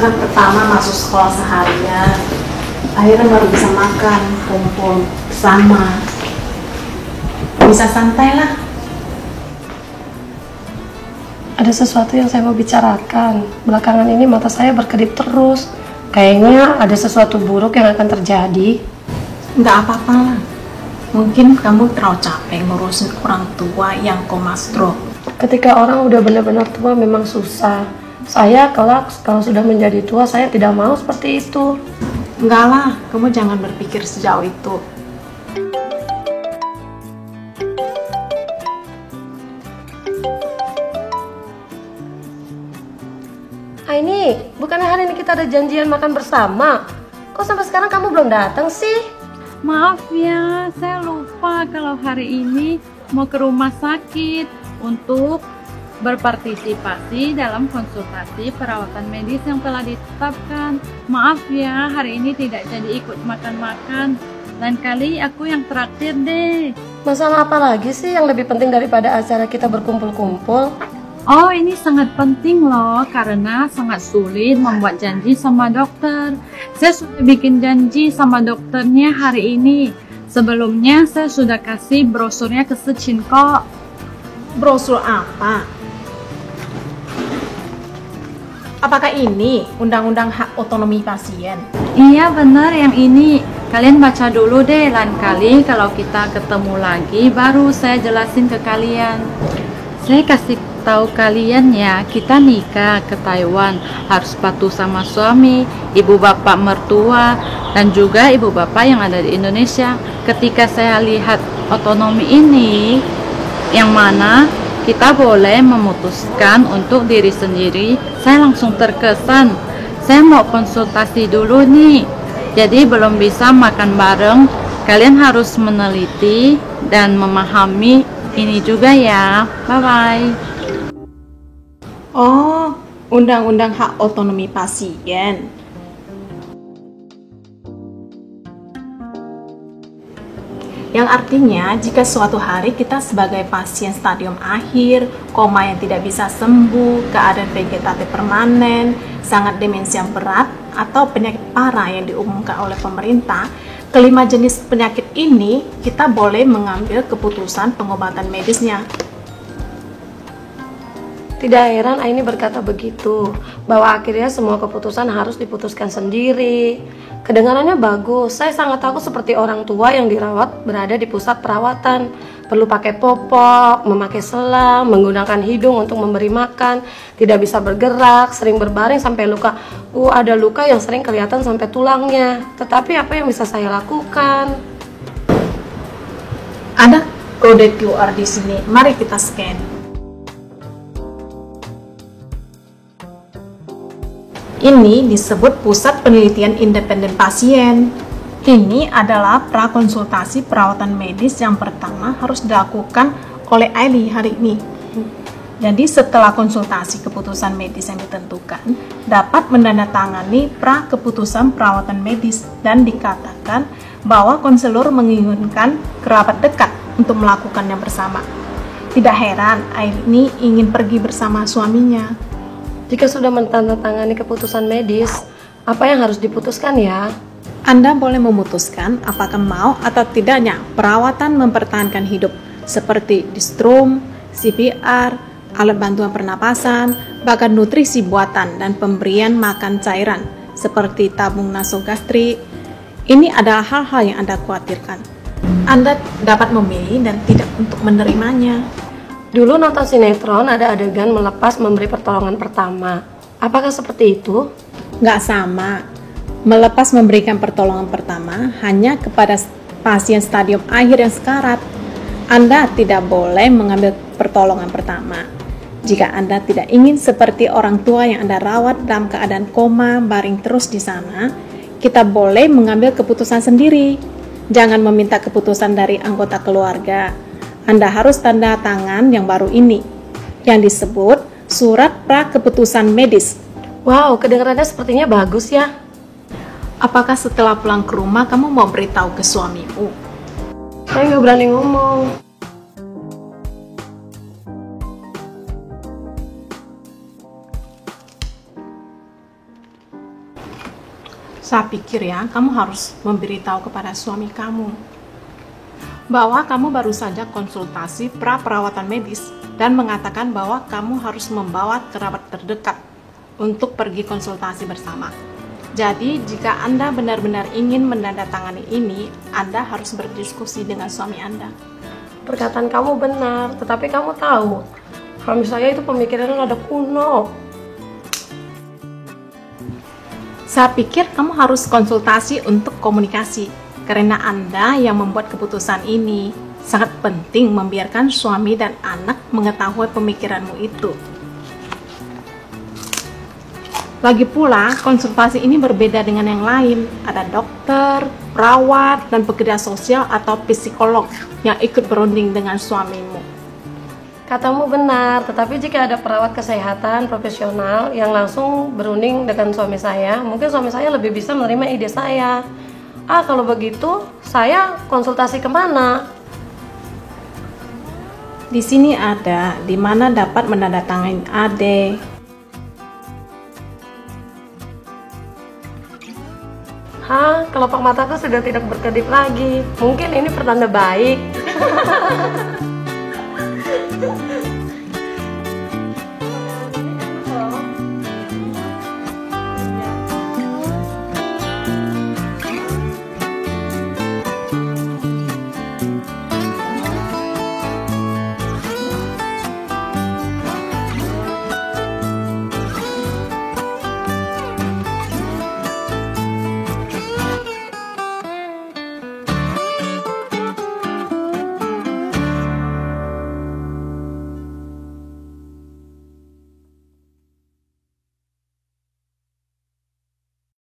anak pertama masuk sekolah seharian, akhirnya baru bisa makan, kumpul bersama, bisa santai lah. Ada sesuatu yang saya mau bicarakan. Belakangan ini mata saya berkedip terus. Kayaknya ada sesuatu buruk yang akan terjadi. Nggak apa-apa lah. Mungkin kamu terlalu capek ngurusin orang tua yang koma stroke. Ketika orang udah benar-benar tua memang susah. Saya kalau sudah menjadi tua, saya tidak mau seperti itu. Enggak lah, kamu jangan berpikir sejauh itu. Ini bukannya hari ini kita ada janjian makan bersama? Kok sampai sekarang kamu belum datang sih? Maaf ya, saya lupa kalau hari ini mau ke rumah sakit untuk berpartisipasi dalam konsultasi perawatan medis yang telah ditetapkan. Maaf ya, hari ini tidak jadi ikut makan-makan. Lain kali aku yang traktir deh. Masalah apa lagi sih yang lebih penting daripada acara kita berkumpul-kumpul? Oh, ini sangat penting loh, karena sangat sulit membuat janji sama dokter. Saya sudah bikin janji sama dokternya hari ini. Sebelumnya saya sudah kasih brosurnya ke Secin kok. Brosur apa? Apakah ini Undang-Undang Hak Otonomi Pasien? Iya benar yang ini. Kalian baca dulu deh, lain kali kalau kita ketemu lagi baru saya jelasin ke kalian. Saya kasih tahu kalian ya, kita nikah ke Taiwan harus patuh sama suami, ibu bapak mertua, dan juga ibu bapak yang ada di Indonesia. Ketika saya lihat otonomi ini, yang mana kita boleh memutuskan untuk diri sendiri, saya langsung terkesan. Saya mau konsultasi dulu nih, jadi belum bisa makan bareng. Kalian harus meneliti dan memahami ini juga ya. Bye-bye. Oh, Undang-Undang Hak Otonomi Pasien. Yang artinya, jika suatu hari kita sebagai pasien stadium akhir, koma yang tidak bisa sembuh, keadaan vegetatif permanen, sangat demensia berat, atau penyakit parah yang diumumkan oleh pemerintah, kelima jenis penyakit ini kita boleh mengambil keputusan pengobatan medisnya. Tidak heran Aini berkata begitu, bahwa akhirnya semua keputusan harus diputuskan sendiri. Kedengarannya bagus, saya sangat takut seperti orang tua yang dirawat berada di pusat perawatan. Perlu pakai popok, memakai selang, menggunakan hidung untuk memberi makan, tidak bisa bergerak, sering berbaring sampai luka. Ada luka yang sering kelihatan sampai tulangnya. Tetapi apa yang bisa saya lakukan? Ada kode QR di sini, mari kita scan. Ini disebut Pusat Penelitian Independen Pasien. Ini adalah prakonsultasi perawatan medis yang pertama harus dilakukan oleh Aili hari ini. Jadi setelah konsultasi keputusan medis yang ditentukan, dapat menandatangani pra-keputusan perawatan medis dan dikatakan bahwa konselor menginginkan kerabat dekat untuk melakukannya bersama. Tidak heran Aili ingin pergi bersama suaminya. Jika sudah menandatangani keputusan medis, apa yang harus diputuskan ya? Anda boleh memutuskan apakah mau atau tidaknya perawatan mempertahankan hidup seperti distrom, CPR, alat bantuan pernapasan, bahkan nutrisi buatan dan pemberian makan cairan seperti tabung nasogastrik. Ini adalah hal-hal yang Anda khawatirkan. Anda dapat memilih dan tidak untuk menerimanya. Dulu nonton sinetron ada adegan melepas memberi pertolongan pertama. Apakah seperti itu? Nggak sama. Melepas memberikan pertolongan pertama hanya kepada pasien stadium akhir yang sekarat. Anda tidak boleh mengambil pertolongan pertama. Jika Anda tidak ingin seperti orang tua yang Anda rawat dalam keadaan koma, baring terus di sana, kita boleh mengambil keputusan sendiri. Jangan meminta keputusan dari anggota keluarga. Anda harus tanda tangan yang baru ini, yang disebut Surat Pra-Keputusan Medis. Wow, kedengarannya sepertinya bagus ya. Apakah setelah pulang ke rumah kamu mau beritahu ke suamimu? Saya nggak berani ngomong. Saya pikir ya, kamu harus memberitahu kepada suami kamu bahwa kamu baru saja konsultasi pra-perawatan medis dan mengatakan bahwa kamu harus membawa kerabat terdekat untuk pergi konsultasi bersama. Jadi, jika Anda benar-benar ingin menandatangani ini, Anda harus berdiskusi dengan suami Anda. Perkataan kamu benar, tetapi kamu tahu, suami saya itu pemikirannya rada kuno. Saya pikir kamu harus konsultasi untuk komunikasi, karena Anda yang membuat keputusan ini. Sangat penting membiarkan suami dan anak mengetahui pemikiranmu itu. Lagi pula, konsultasi ini berbeda dengan yang lain. Ada dokter, perawat, dan pekerja sosial atau psikolog yang ikut berunding dengan suamimu. Katamu benar, tetapi jika ada perawat kesehatan profesional yang langsung berunding dengan suami saya, mungkin suami saya lebih bisa menerima ide saya. Kalau begitu, saya konsultasi kemana? Di sini ada, di mana dapat menandatangani AD. Kelopak mataku sudah tidak berkedip lagi. Mungkin ini pertanda baik.